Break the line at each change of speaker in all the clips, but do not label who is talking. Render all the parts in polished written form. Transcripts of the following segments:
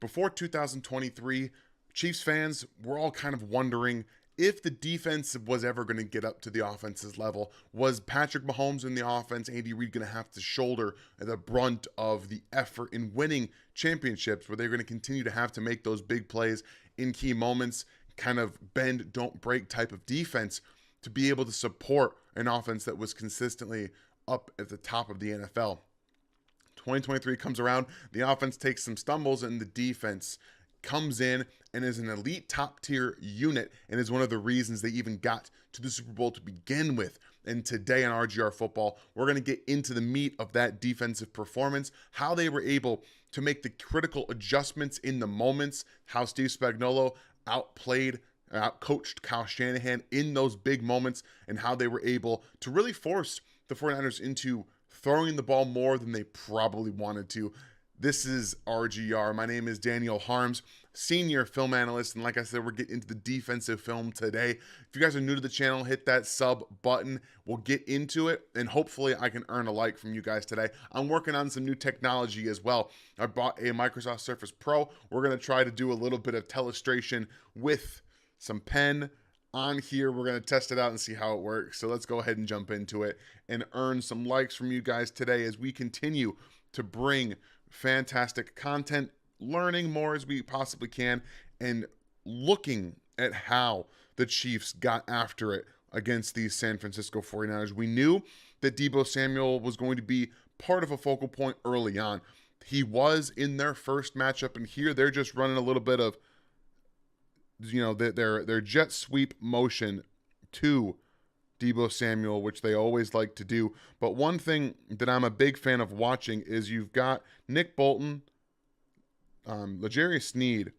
before 2023, Chiefs fans were all kind of wondering if the defense was ever going to get up to the offense's level. Was Patrick Mahomes in the offense, Andy Reid, going to have to shoulder the brunt of the effort in winning championships? Were they going to continue to have to make those big plays in key moments, kind of bend, don't break type of defense to be able to support an offense that was consistently up at the top of the NFL? 2023 comes around, the offense takes some stumbles, and the defense comes in and is an elite top tier unit and is one of the reasons they even got to the Super Bowl to begin with. And today on RGR Football, we're going to get into the meat of that defensive performance, how they were able to make the critical adjustments in the moments, how Steve Spagnoulo outcoached Kyle Shanahan in those big moments, and how they were able to really force the 49ers into throwing the ball more than they probably wanted to. This is RGR. My name is Daniel Harms, senior film analyst, and like I said, we're getting into the defensive film today. If you guys are new to the channel, hit that sub button. We'll get into it, and hopefully I can earn a like from you guys today. I'm working on some new technology as well. I bought a Microsoft Surface Pro. We're going to try to do a little bit of telestration with some pen on here. We're going to test it out and see how it works. So let's go ahead and jump into it and earn some likes from you guys today as we continue to bring fantastic content, learning more as we possibly can, and looking at how the Chiefs got after it against these San Francisco 49ers. We knew that Deebo Samuel was going to be part of a focal point early on. He was in their first matchup, and here they're just running a little bit of, their jet sweep motion to Deebo Samuel, which they always like to do. But one thing that I'm a big fan of watching is you've got Nick Bolton, L'Jarius Sneed,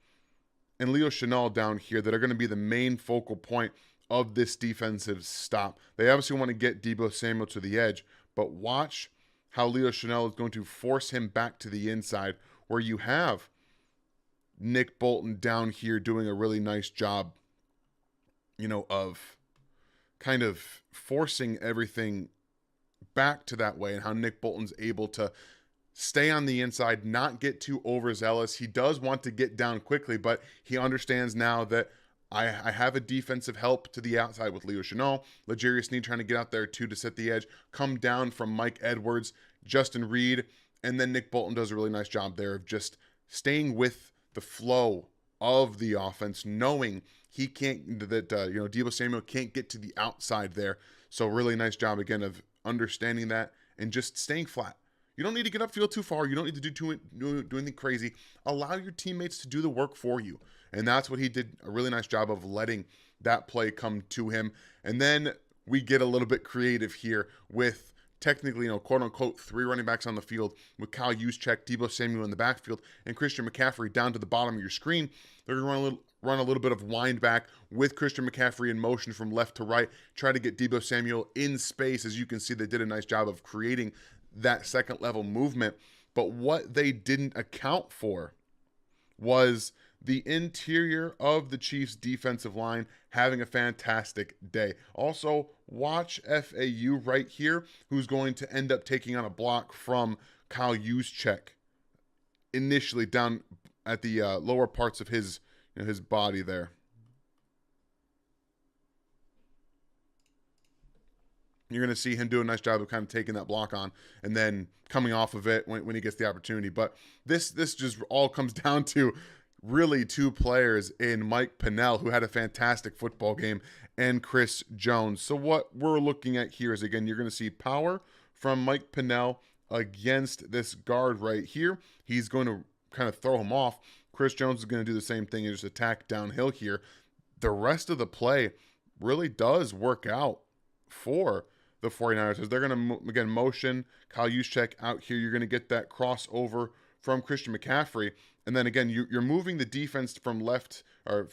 and Leo Chenal down here that are going to be the main focal point of this defensive stop. They obviously want to get Deebo Samuel to the edge, but watch how Leo Chenal is going to force him back to the inside, where you have Nick Bolton down here doing a really nice job, of kind of forcing everything back to that way, and how Nick Bolton's able to stay on the inside, not get too overzealous. He does want to get down quickly, but he understands now that I have a defensive help to the outside with Leo Chenal, L'Jarius Sneed trying to get out there too to set the edge, come down from Mike Edwards, Justin Reed, and then Nick Bolton does a really nice job there of just staying with the flow of the offense, knowing he can't, Deebo Samuel can't get to the outside there. So really nice job again of understanding that and just staying flat. You don't need to get upfield too far. You don't need to do anything crazy. Allow your teammates to do the work for you. And that's what he did a really nice job of, letting that play come to him. And then we get a little bit creative here with technically, quote unquote, three running backs on the field with Kyle Juszczyk, Deebo Samuel in the backfield, and Christian McCaffrey down to the bottom of your screen. They're going to run a little bit of wind back with Christian McCaffrey in motion from left to right, try to get Deebo Samuel in space. As you can see, they did a nice job of creating that second level movement. But what they didn't account for was the interior of the Chiefs defensive line having a fantastic day. Also, watch FAU right here, who's going to end up taking on a block from Kyle Juszczyk initially down at the lower parts of his body there. You're going to see him do a nice job of kind of taking that block on and then coming off of it when he gets the opportunity. But this just all comes down to really two players in Mike Pennel, who had a fantastic football game, and Chris Jones. So what we're looking at here is, again, you're going to see power from Mike Pennel against this guard right here. He's going to kind of throw him off. Chris Jones is going to do the same thing and just attack downhill here. The rest of the play really does work out for the 49ers, as they're going to, again, motion Kyle Juszczyk out here. You're going to get that crossover from Christian McCaffrey. And then, again, you're moving the defense from left or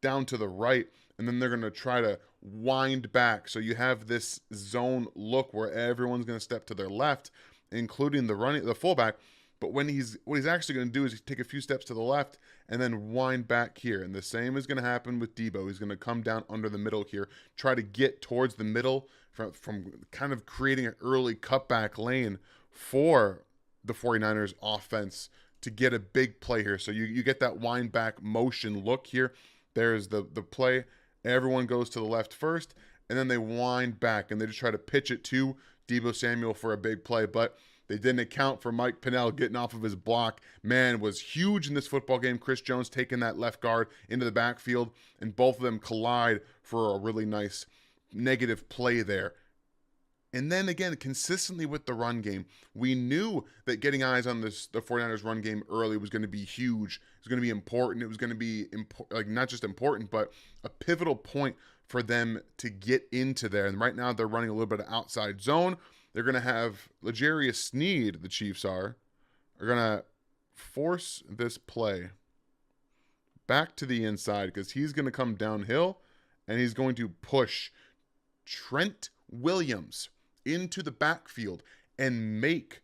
down to the right, and then they're going to try to wind back. So you have this zone look where everyone's going to step to their left, including the fullback. But what he's actually going to do is take a few steps to the left and then wind back here. And the same is going to happen with Deebo. He's going to come down under the middle here, try to get towards the middle from kind of creating an early cutback lane for the 49ers offense to get a big play here. So you get that wind back motion look here. There's the play. Everyone goes to the left first, and then they wind back, and they just try to pitch it to Deebo Samuel for a big play. But they didn't account for Mike Pennell getting off of his block. Man, was huge in this football game. Chris Jones taking that left guard into the backfield, and both of them collide for a really nice negative play there. And then again, consistently with the run game, we knew that getting eyes on the 49ers run game early was going to be huge. It was going to be important. It was going to be not just important, but a pivotal point for them to get into there. And right now they're running a little bit of outside zone. They're going to have L'Jarius Sneed, the Chiefs are going to force this play back to the inside because he's going to come downhill and he's going to push Trent Williams into the backfield and make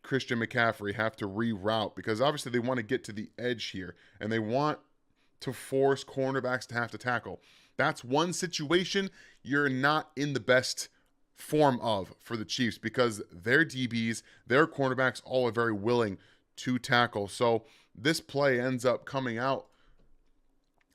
Christian McCaffrey have to reroute, because obviously they want to get to the edge here and they want to force cornerbacks to have to tackle. That's one situation you're not in the best form of for the Chiefs, because their DBs, their cornerbacks all are very willing to tackle. So this play ends up coming out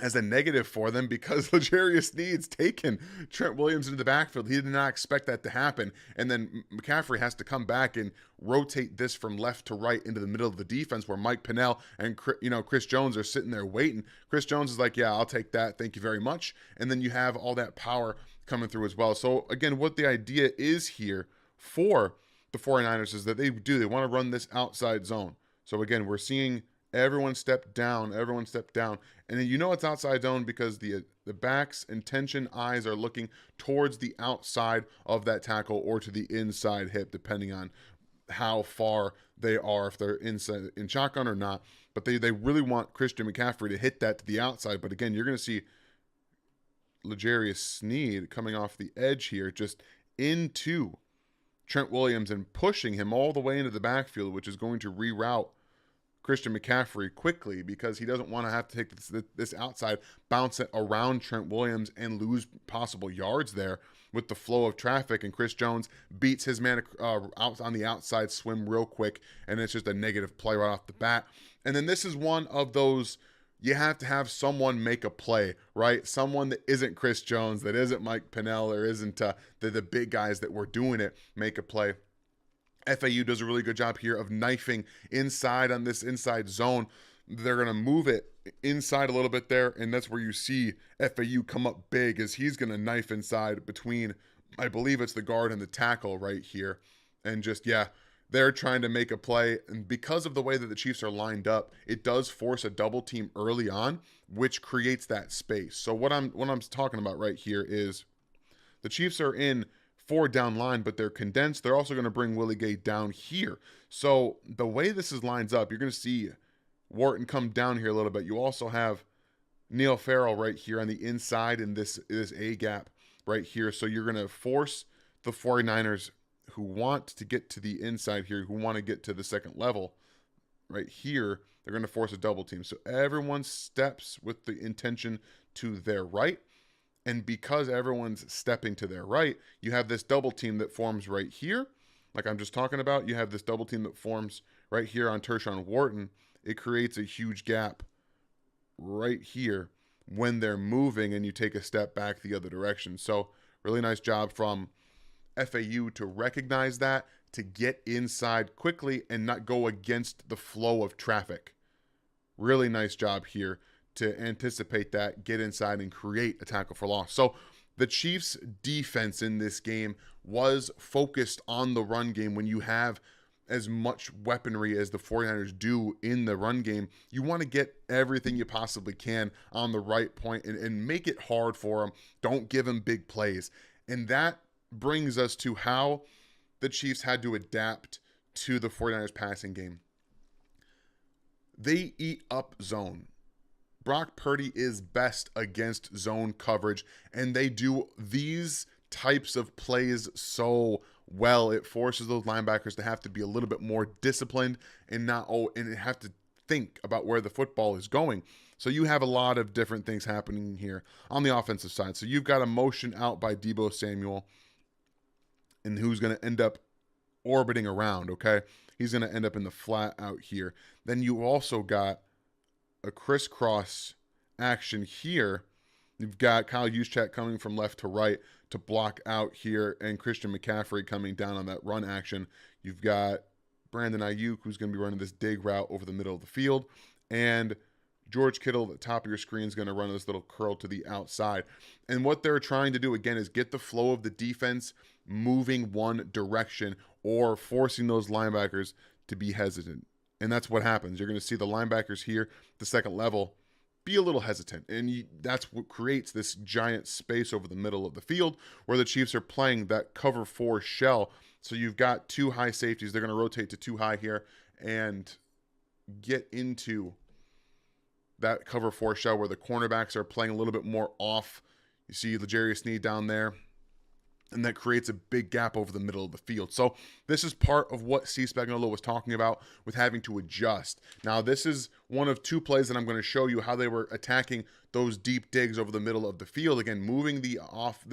as a negative for them because L'Jarius Sneed's taken Trent Williams into the backfield. He did not expect that to happen. And then McCaffrey has to come back and rotate this from left to right into the middle of the defense where Mike Pennell and Chris Jones are sitting there waiting. Chris Jones is like, yeah, I'll take that. Thank you very much. And then you have all that power coming through as well. So again, what the idea is here for the 49ers is that they want to run this outside zone. So again, we're seeing everyone step down, and then it's outside zone because the back's intention eyes are looking towards the outside of that tackle or to the inside hip, depending on how far they are, if they're inside in shotgun or not. But they really want Christian McCaffrey to hit that to the outside. But again, you're going to see L'Jarius Sneed coming off the edge here, just into Trent Williams and pushing him all the way into the backfield, which is going to reroute Christian McCaffrey quickly because he doesn't want to have to take this outside, bounce it around Trent Williams and lose possible yards there with the flow of traffic. And Chris Jones beats his man out on the outside swim real quick, and it's just a negative play right off the bat. And then this is one of those, you have to have someone make a play, right? Someone that isn't Chris Jones, that isn't Mike Pennell, or isn't the big guys that were doing it, make a play. FAU does a really good job here of knifing inside on this inside zone. They're going to move it inside a little bit there, and that's where you see FAU come up big, as he's going to knife inside between, I believe it's the guard and the tackle right here. And just, they're trying to make a play. And because of the way that the Chiefs are lined up, it does force a double team early on, which creates that space. So what I'm talking about right here is the Chiefs are in 4 down line, but they're condensed. They're also going to bring Willie Gay down here. So the way this lines up, you're going to see Wharton come down here a little bit. You also have Neil Farrell right here on the inside in this A gap right here. So you're going to force the 49ers who want to get to the inside here, who want to get to the second level right here. They're going to force a double team. So everyone steps with the intention to their right. And because everyone's stepping to their right, you have this double team that forms right here. Like I'm just talking about, you have this double team that forms right here on Tershawn Wharton. It creates a huge gap right here when they're moving and you take a step back the other direction. So really nice job from FAU to recognize that, to get inside quickly and not go against the flow of traffic. Really nice job here to anticipate that, get inside, and create a tackle for loss. So the Chiefs' defense in this game was focused on the run game. When you have as much weaponry as the 49ers do in the run game, you want to get everything you possibly can on the right point and make it hard for them. Don't give them big plays. And that brings us to how the Chiefs had to adapt to the 49ers passing game. They eat up zone. Brock Purdy is best against zone coverage, and they do these types of plays so well. It forces those linebackers to have to be a little bit more disciplined and have to think about where the football is going. So you have a lot of different things happening here on the offensive side. So you've got a motion out by Deebo Samuel, and who's going to end up orbiting around, okay? He's going to end up in the flat out here. Then you also got a crisscross action here. You've got Kyle Juszczyk coming from left to right to block out here, and Christian McCaffrey coming down on that run action. You've got Brandon Ayuk, who's going to be running this dig route over the middle of the field, and George Kittle at the top of your screen is going to run this little curl to the outside. And what they're trying to do, again, is get the flow of the defense moving one direction or forcing those linebackers to be hesitant. And that's what happens. You're going to see the linebackers here, the second level, be a little hesitant. And that's what creates this giant space over the middle of the field where the Chiefs are playing that cover 4 shell. So you've got 2 high safeties. They're going to rotate to 2 high here and get into that cover 4 shell where the cornerbacks are playing a little bit more off. You see L'Jarius Sneed down there, and that creates a big gap over the middle of the field. So this is part of what Steve Spagnoulo was talking about with having to adjust. Now, this is one of 2 plays that I'm going to show you how they were attacking those deep digs over the middle of the field. Again, moving the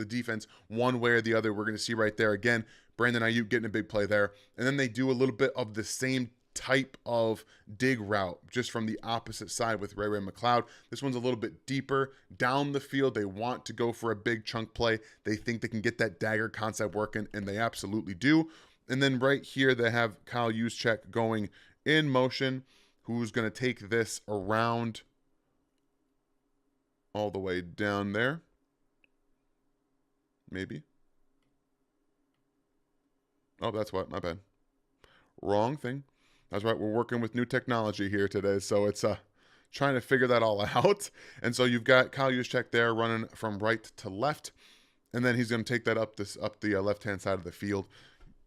defense one way or the other. We're going to see right there, again, Brandon Ayuk getting a big play there. And then they do a little bit of the same type of dig route just from the opposite side with Ray McCloud. This one's a little bit deeper down the field. They want to go for a big chunk play. They think they can get that dagger concept working, and they absolutely do. And then right here they have Kyle Juszczyk going in motion, who's going to take this around all the way down there. Maybe. Oh, that's what. My bad. Wrong thing. That's right. We're working with new technology here today, so it's trying to figure that all out. And so you've got Kyle Juszczyk there running from right to left, and then he's going to take that up the left-hand side of the field.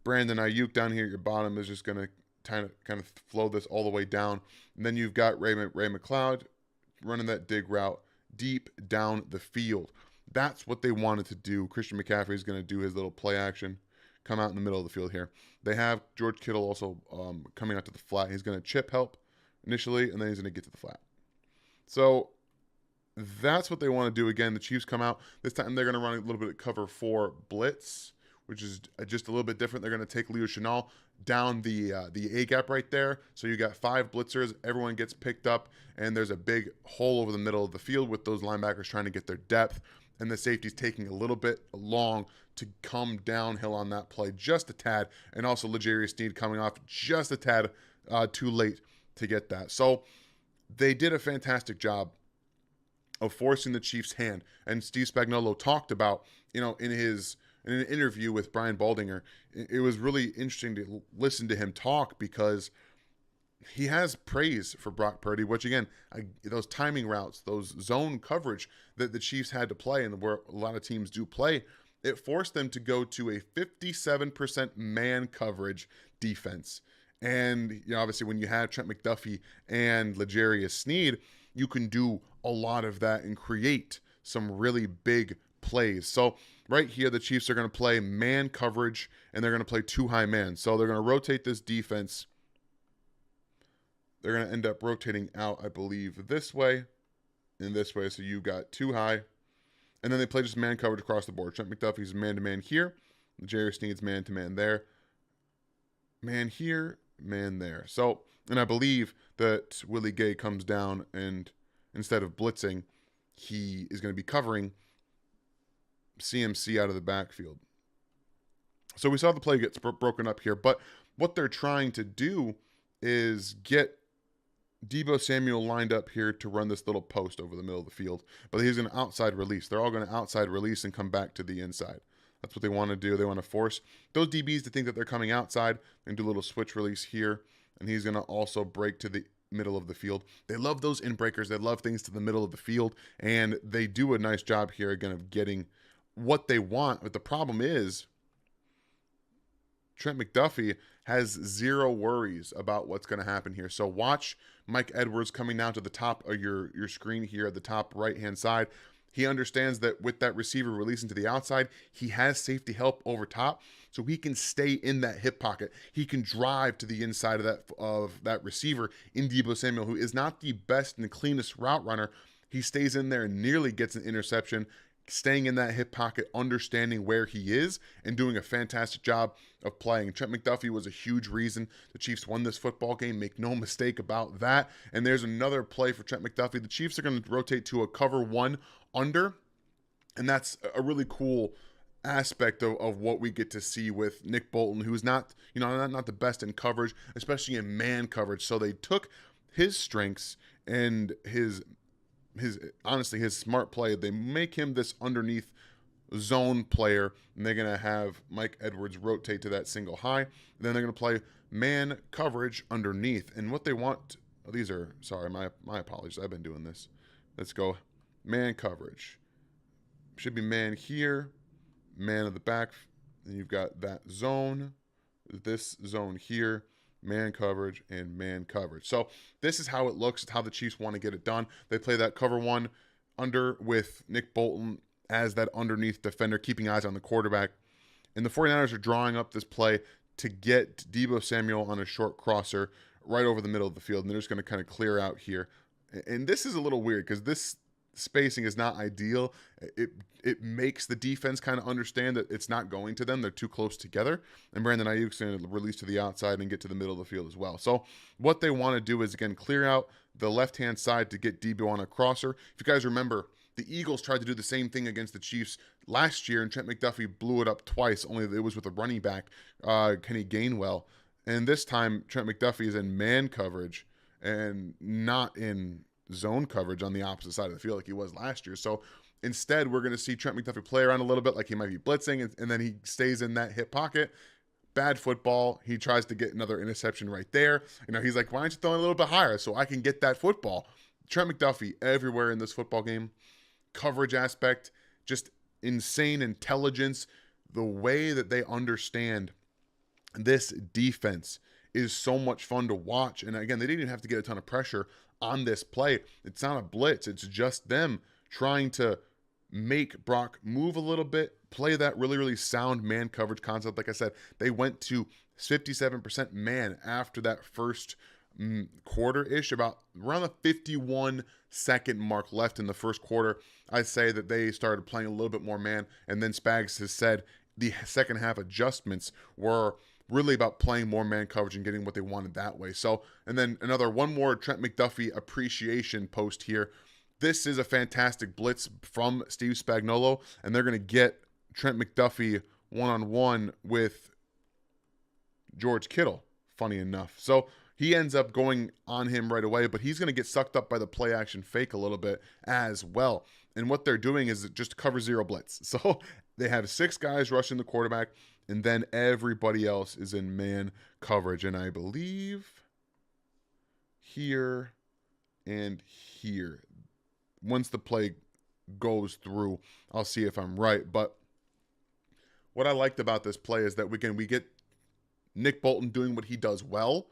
Brandon Ayuk down here at your bottom is just going to kind of flow this all the way down. And then you've got Ray McCloud running that dig route deep down the field. That's what they wanted to do. Christian McCaffrey is going to do his little play action, come out in the middle of the field here. They have George Kittle also coming out to the flat. He's going to chip help initially, and then he's going to get to the flat. So that's what they want to do. Again, the Chiefs come out. This time they're going to run a little bit of cover 4 blitz, which is just a little bit different. They're going to take Leo Chenal down the A-gap right there. So you got 5 blitzers. Everyone gets picked up, and there's a big hole over the middle of the field with those linebackers trying to get their depth. And the safety's taking a little bit long to come downhill on that play just a tad. And also L'Jarius Sneed coming off just a tad too late to get that. So they did a fantastic job of forcing the Chiefs' hand. And Steve Spagnoulo talked about, in an interview with Brian Baldinger, it was really interesting to listen to him talk because he has praise for Brock Purdy, which again, those timing routes, those zone coverage that the Chiefs had to play and where a lot of teams do play, it forced them to go to a 57% man coverage defense. And obviously when you have Trent McDuffie and L'Jarius Sneed, you can do a lot of that and create some really big plays. So right here, the Chiefs are going to play man coverage, and they're going to play 2 high man. So they're going to rotate this defense. They're going to end up rotating out, I believe, this way and this way. So you got 2 high. And then they play just man coverage across the board. Trent McDuffie's man-to-man here. L'Jarius Sneed's man-to-man there. Man here, man there. So, and I believe that Willie Gay comes down and instead of blitzing, he is going to be covering CMC out of the backfield. So we saw the play gets broken up here. But what they're trying to do is get Deebo Samuel lined up here to run this little post over the middle of the field. But he's going to outside release. They're all going to outside release and come back to the inside. That's what they want to do. They want to force those DBs to think that they're coming outside and do a little switch release here. And he's going to also break to the middle of the field. They love those in breakers. They love things to the middle of the field. And they do a nice job here, again, of getting what they want. But the problem is Trent McDuffie has 0 worries about what's going to happen here. So watch Mike Edwards coming down to the top of your screen here at the top right-hand side. He understands that with that receiver releasing to the outside, he has safety help over top, so he can stay in that hip pocket. He can drive to the inside of that receiver in Deebo Samuel, who is not the best and cleanest route runner. He stays in there and nearly gets an interception, staying in that hip pocket, understanding where he is, and doing a fantastic job of playing. Trent McDuffie was a huge reason the Chiefs won this football game. Make no mistake about that. And there's another play for Trent McDuffie. The Chiefs are going to rotate to a cover one under, and that's a really cool aspect of what we get to see with Nick Bolton, who's not, not the best in coverage, especially in man coverage. So they took his strengths and his honestly his smart play. They make him this underneath zone player, and they're gonna have Mike Edwards rotate to that single high. And then they're gonna play man coverage underneath. And what they want, these are, sorry, my apologies. I've been doing this. Let's go man coverage. Should be man here, man of the back. Then you've got that zone, this zone here, man coverage, and man coverage. So this is how it looks. It's how the Chiefs want to get it done. They play that cover one under with Nick Bolton as that underneath defender, keeping eyes on the quarterback. And the 49ers are drawing up this play to get Deebo Samuel on a short crosser right over the middle of the field. And they're just going to kind of clear out here. And this is a little weird because this spacing is not ideal. It makes the defense kind of understand that it's not going to them. They're too close together. And Brandon Ayuk's going to release to the outside and get to the middle of the field as well. So what they want to do is, again, clear out the left-hand side to get Deebo on a crosser. If you guys remember, the Eagles tried to do the same thing against the Chiefs last year, and Trent McDuffie blew it up twice, only it was with a running back, Kenny Gainwell. And this time, Trent McDuffie is in man coverage and not in zone coverage on the opposite side of the field like he was last year. So instead, we're going to see Trent McDuffie play around a little bit like he might be blitzing, and then he stays in that hip pocket. Bad football. He tries to get another interception right there. He's like, why aren't you throwing a little bit higher so I can get that football? Trent McDuffie everywhere in this football game. Coverage aspect, just insane intelligence. The way that they understand this defense is so much fun to watch. And again, they didn't even have to get a ton of pressure on this play. It's not a blitz. It's just them trying to make Brock move a little bit, play that really, really sound man coverage concept. Like I said, they went to 57% man after that first quarter-ish, about around the 51-second mark left in the first quarter. I say that they started playing a little bit more man, and then Spags has said the second half adjustments were really about playing more man coverage and getting what they wanted that way. So, and then one more Trent McDuffie appreciation post here. This is a fantastic blitz from Steve Spagnoulo, and they're going to get Trent McDuffie one-on-one with George Kittle, funny enough. So he ends up going on him right away, but he's going to get sucked up by the play action fake a little bit as well. And what they're doing is just cover zero blitz. So they have 6 guys rushing the quarterback, and then everybody else is in man coverage. And I believe here and here, once the play goes through, I'll see if I'm right. But what I liked about this play is that we get Nick Bolton doing what he does well,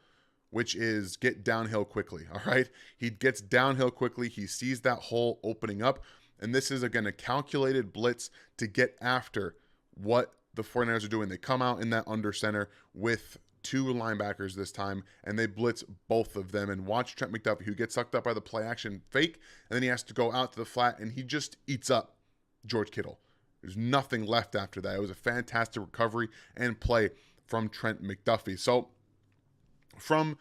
which is get downhill quickly, all right? He gets downhill quickly. He sees that hole opening up. And this is, again, a calculated blitz to get after what the 49ers are doing. They come out in that under center with 2 linebackers this time, and they blitz both of them. And watch Trent McDuffie, who gets sucked up by the play action fake, and then he has to go out to the flat, and he just eats up George Kittle. There's nothing left after that. It was a fantastic recovery and play from Trent McDuffie. So from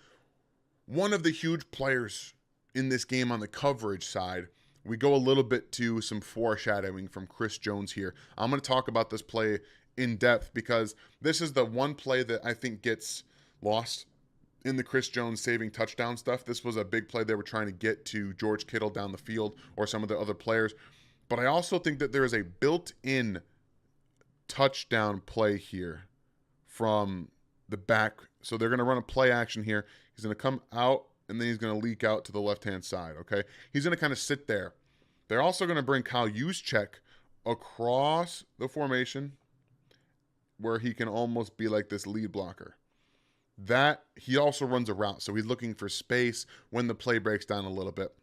one of the huge players in this game on the coverage side, we go a little bit to some foreshadowing from Chris Jones here. I'm going to talk about this play in depth because this is the one play that I think gets lost in the Chris Jones saving touchdown stuff. This was a big play they were trying to get to George Kittle down the field or some of the other players. But I also think that there is a built-in touchdown play here from the back. So they're going to run a play action here. He's going to come out, and then he's going to leak out to the left-hand side, okay? He's going to kind of sit there. They're also going to bring Kyle Juszczyk across the formation where he can almost be like this lead blocker. That, he also runs a route, so he's looking for space when the play breaks down a little bit.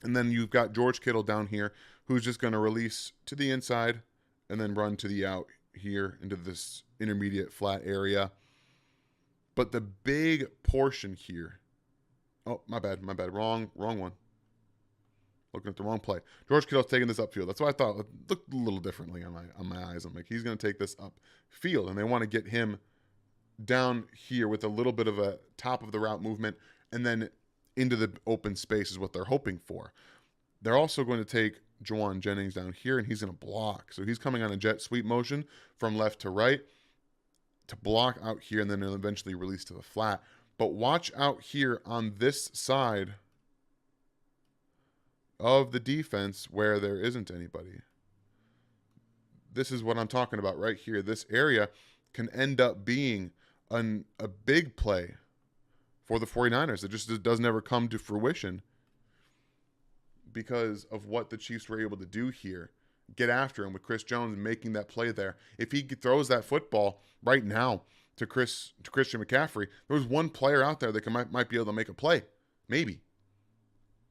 And then you've got George Kittle down here, who's just going to release to the inside and then run to the out here into this intermediate flat area. But the big portion here, oh, my bad, wrong one. looking at the wrong play. George Kittle's taking this upfield. That's what I thought. It looked a little differently on my eyes. I'm like, he's going to take this upfield, and they want to get him down here with a little bit of a top of the route movement, and then into the open space is what they're hoping for. They're also going to take Jauan Jennings down here, and he's going to block. So he's coming on a jet sweep motion from left to right to block out here, and then he'll eventually release to the flat. But watch out here on this side of the defense where there isn't anybody. This is what I'm talking about right here. This area can end up being a big play for the 49ers. It just doesn't ever come to fruition because of what the Chiefs were able to do here. Get after him with Chris Jones making that play there. If he throws that football right now to Christian McCaffrey, there was one player out there that might be able to make a play. Maybe.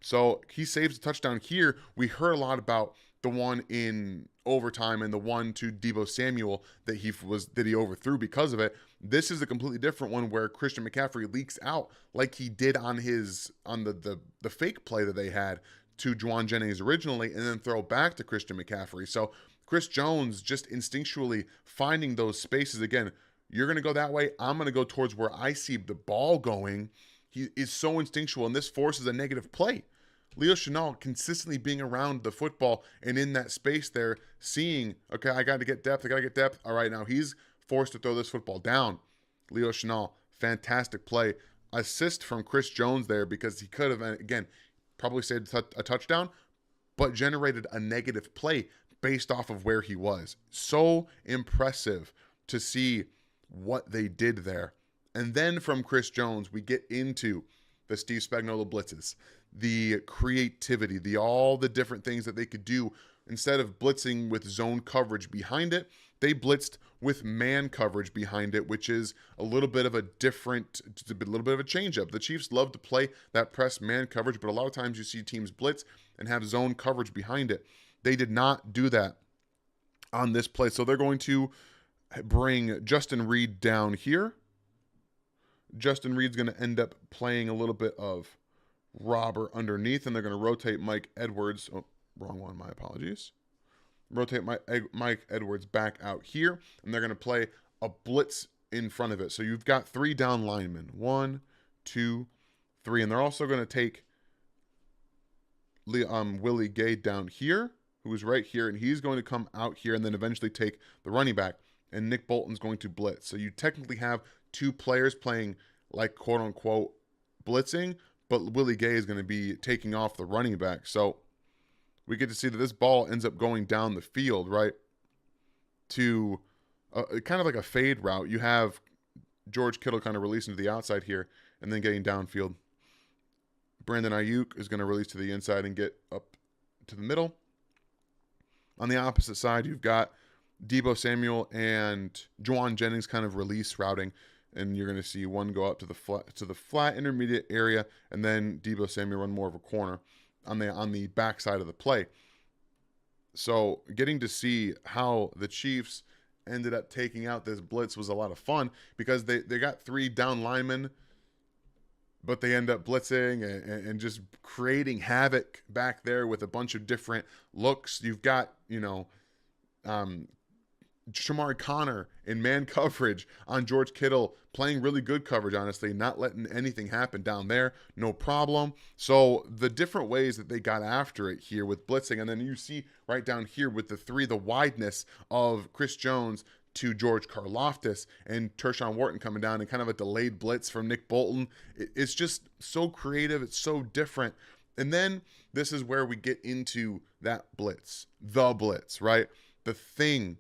So he saves a touchdown here. We heard a lot about the one in overtime and the one to Deebo Samuel that he overthrew because of it. This is a completely different one where Christian McCaffrey leaks out like he did on the fake play that they had to Jauan Jennings originally, and then throw back to Christian McCaffrey. So Chris Jones just instinctually finding those spaces. Again, you're going to go that way. I'm going to go towards where I see the ball going. He is so instinctual, and this forces a negative play. Leo Chenal consistently being around the football and in that space there, seeing, okay, I got to get depth. All right, now he's forced to throw this football down. Leo Chenal, fantastic play. Assist from Chris Jones there because he could have, again, probably saved a touchdown, but generated a negative play based off of where he was. So impressive to see what they did there. And then from Chris Jones, we get into the Steve Spagnoulo blitzes, the creativity, all the different things that they could do. Instead of blitzing with zone coverage behind it, they blitzed with man coverage behind it, which is a little bit of a change up. The Chiefs love to play that press man coverage, but a lot of times you see teams blitz and have zone coverage behind it. They did not do that on this play. So they're going to bring Justin Reed down here. Justin Reed's going to end up playing a little bit of robber underneath, and they're going to rotate Mike Edwards. Oh, wrong one. My apologies. Rotate Mike Edwards back out here, and they're going to play a blitz in front of it. So you've got 3 down linemen. 1, 2, 3. And they're also going to take Willie Gay down here, who is right here, and he's going to come out here and then eventually take the running back. And Nick Bolton's going to blitz. So you technically have 2 players playing like quote-unquote blitzing, but Willie Gay is going to be taking off the running back. So we get to see that this ball ends up going down the field, right, to kind of like a fade route. You have George Kittle kind of releasing to the outside here and then getting downfield. Brandon Ayuk is going to release to the inside and get up to the middle. On the opposite side, you've got Deebo Samuel and Jauan Jennings kind of release routing, and you're going to see one go up to the flat intermediate area, and then Deebo Samuel run more of a corner on the backside of the play. So getting to see how the Chiefs ended up taking out this blitz was a lot of fun because they got 3 down linemen, but they end up blitzing and just creating havoc back there with a bunch of different looks. You've got, Shamari Connor in man coverage on George Kittle, playing really good coverage, honestly, not letting anything happen down there, no problem. So the different ways that they got after it here with blitzing, and then you see right down here with the wideness of Chris Jones to George Karlaftis and Tershawn Wharton coming down and kind of a delayed blitz from Nick Bolton. It's just so creative. It's so different. And then this is where we get into that blitz, the blitz, right? The thing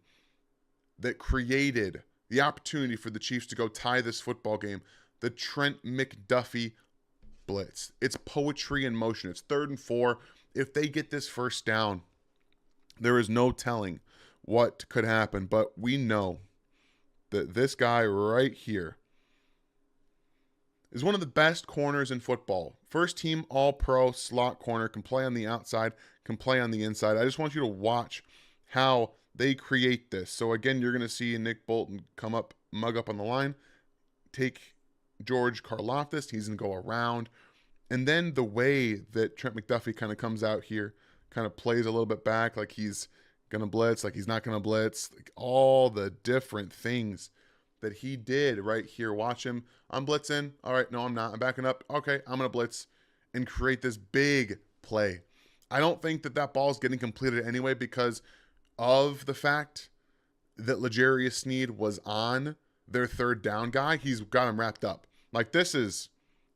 that created the opportunity for the Chiefs to go tie this football game, the Trent McDuffie blitz. It's poetry in motion. It's 3rd and 4. If they get this first down, there is no telling what could happen, but we know that this guy right here is one of the best corners in football. First team All-Pro slot corner, can play on the outside, can play on the inside. I just want you to watch how they create this. So again, you're going to see Nick Bolton mug up on the line, take George Karlaftis. He's going to go around And then the way that Trent McDuffie kind of comes out here, kind of plays a little bit back, like he's going to blitz, like he's not going to blitz, like all the different things that he did right here. Watch him. I'm blitzing. All right, no, I'm not. I'm backing up. Okay, I'm going to blitz and create this big play. I don't think that ball is getting completed anyway because of the fact that L'Jarius Sneed was on their third down guy. He's got him wrapped up. Like, this is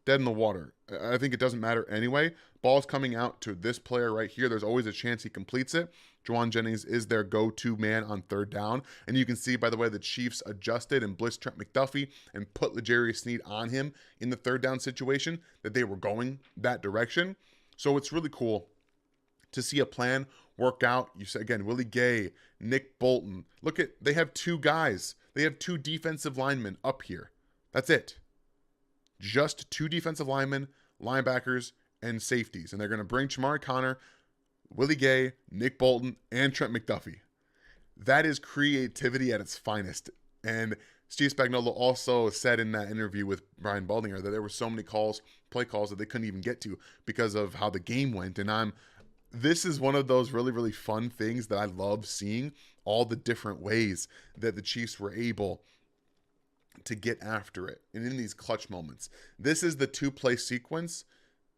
dead in the water. I think it doesn't matter anyway. Ball's coming out to this player right here. There's always a chance he completes it. Juwan Jennings is their go-to man on third down. And you can see, by the way, the Chiefs adjusted and blitzed Trent McDuffie and put L'Jarius Sneed on him in the third down situation, that they were going that direction. So it's really cool to see a plan work out. You said, again, Willie Gay, Nick Bolton. Look at, they have two guys. They have two defensive linemen up here. That's it. Just two defensive linemen, linebackers, and safeties. And they're going to bring Chamari Connor, Willie Gay, Nick Bolton, and Trent McDuffie. That is creativity at its finest. And Steve Spagnoulo also said in that interview with Brian Baldinger that there were so many calls, play calls, that they couldn't even get to because of how the game went. And this is one of those really, really fun things that I love seeing, all the different ways that the Chiefs were able to get after it. And in these clutch moments, this is the two-play sequence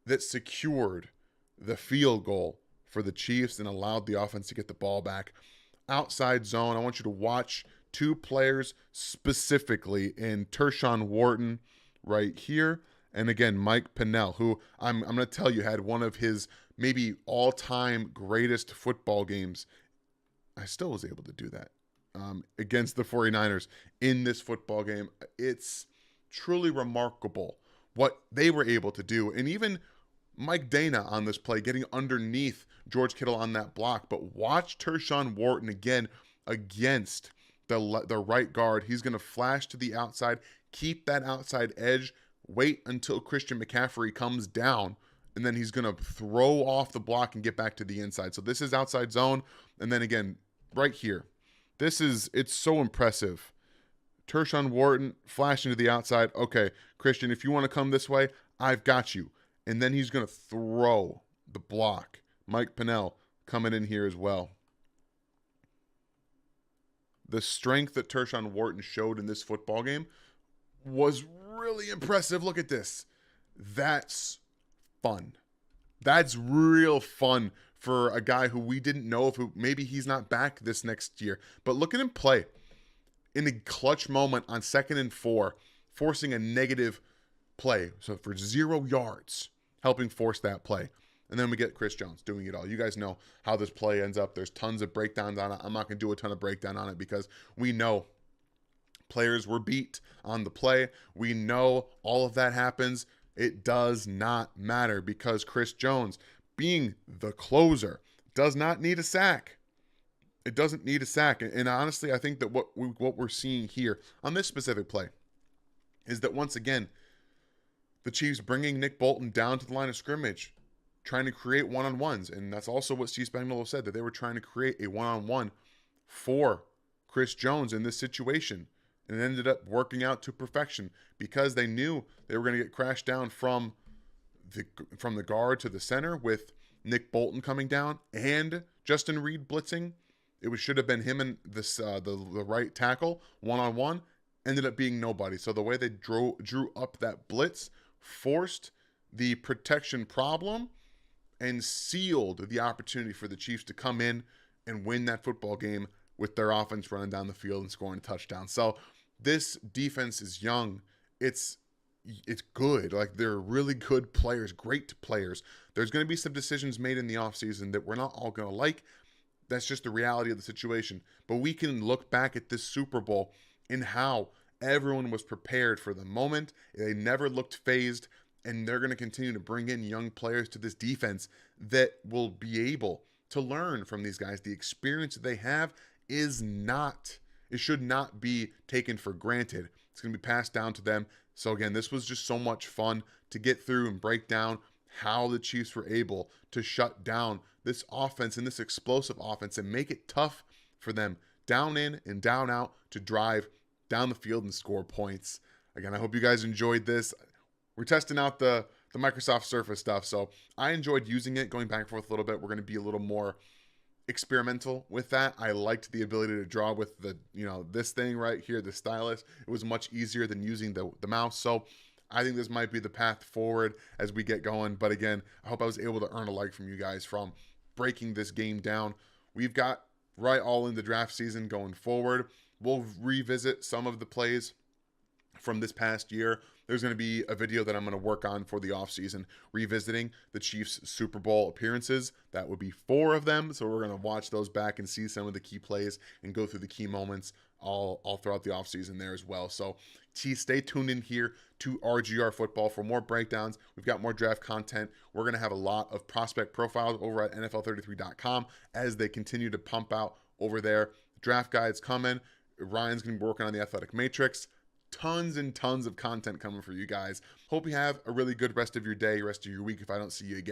that secured the field goal for the Chiefs and allowed the offense to get the ball back. Outside zone, I want you to watch two players specifically in Tershawn Wharton right here. And again, Mike Pennell, who I'm going to tell you had one of his maybe all-time greatest football games. I still was able to do that against the 49ers in this football game. It's truly remarkable what they were able to do. And even Mike Dana on this play, getting underneath George Kittle on that block. But watch Tershawn Wharton again against the right guard. He's going to flash to the outside, keep that outside edge, wait until Christian McCaffrey comes down, and then he's going to throw off the block and get back to the inside. So this is outside zone. And then again, right here, it's so impressive. Tershawn Wharton flashing to the outside. Okay, Christian, if you want to come this way, I've got you. And then he's going to throw the block. Mike Pennell coming in here as well. The strength that Tershawn Wharton showed in this football game was really impressive. Look at this. That's fun. That's real fun for a guy who we didn't know if maybe he's not back this next year. But look at him play in a clutch moment on 2nd and 4, forcing a negative play. So for 0 yards, helping force that play. And then we get Chris Jones doing it all. You guys know how this play ends up. There's tons of breakdowns on it. I'm not going to do a ton of breakdown on it because we know players were beat on the play. We know all of that happens. It does not matter because Chris Jones, being the closer, does not need a sack. It doesn't need a sack. And honestly, I think that what we're seeing here on this specific play is that once again, the Chiefs bringing Nick Bolton down to the line of scrimmage, trying to create one-on-ones. And that's also what Steve Spagnoulo said, that they were trying to create a one-on-one for Chris Jones in this situation. And it ended up working out to perfection because they knew they were going to get crashed down from the guard to the center with Nick Bolton coming down and Justin Reed blitzing. It should have been him and the right tackle one-on-one. Ended up being nobody. So the way they drew up that blitz forced the protection problem and sealed the opportunity for the Chiefs to come in and win that football game with their offense running down the field and scoring a touchdown. So this defense is young. It's good. Like, they're really good players, great players. There's going to be some decisions made in the offseason that we're not all going to like. That's just the reality of the situation. But we can look back at this Super Bowl and how everyone was prepared for the moment. They never looked phased, and they're going to continue to bring in young players to this defense that will be able to learn from these guys. The experience that they have it should not be taken for granted. It's going to be passed down to them. So again, this was just so much fun to get through and break down how the Chiefs were able to shut down this offense and this explosive offense and make it tough for them down in and down out to drive down the field and score points. Again, I hope you guys enjoyed this. We're testing out the the Microsoft Surface stuff. So I enjoyed using it, going back and forth a little bit. We're going to be a little more experimental with that. I liked the ability to draw with the, this thing right here, the stylus. It was much easier than using the mouse. So I think this might be the path forward as we get going. But again, I hope I was able to earn a like from you guys from breaking this game down. We've got right all in the draft season going forward. We'll revisit some of the plays from this past year. There's going to be a video that I'm going to work on for the offseason, revisiting the Chiefs' Super Bowl appearances. That would be 4 of them, so we're going to watch those back and see some of the key plays and go through the key moments all throughout the offseason there as well. So stay tuned in here to RGR Football for more breakdowns. We've got more draft content. We're going to have a lot of prospect profiles over at NFL33.com as they continue to pump out over there. Draft guides coming. Ryan's going to be working on the athletic matrix. Tons and tons of content coming for you guys. Hope you have a really good rest of your day, rest of your week if I don't see you again.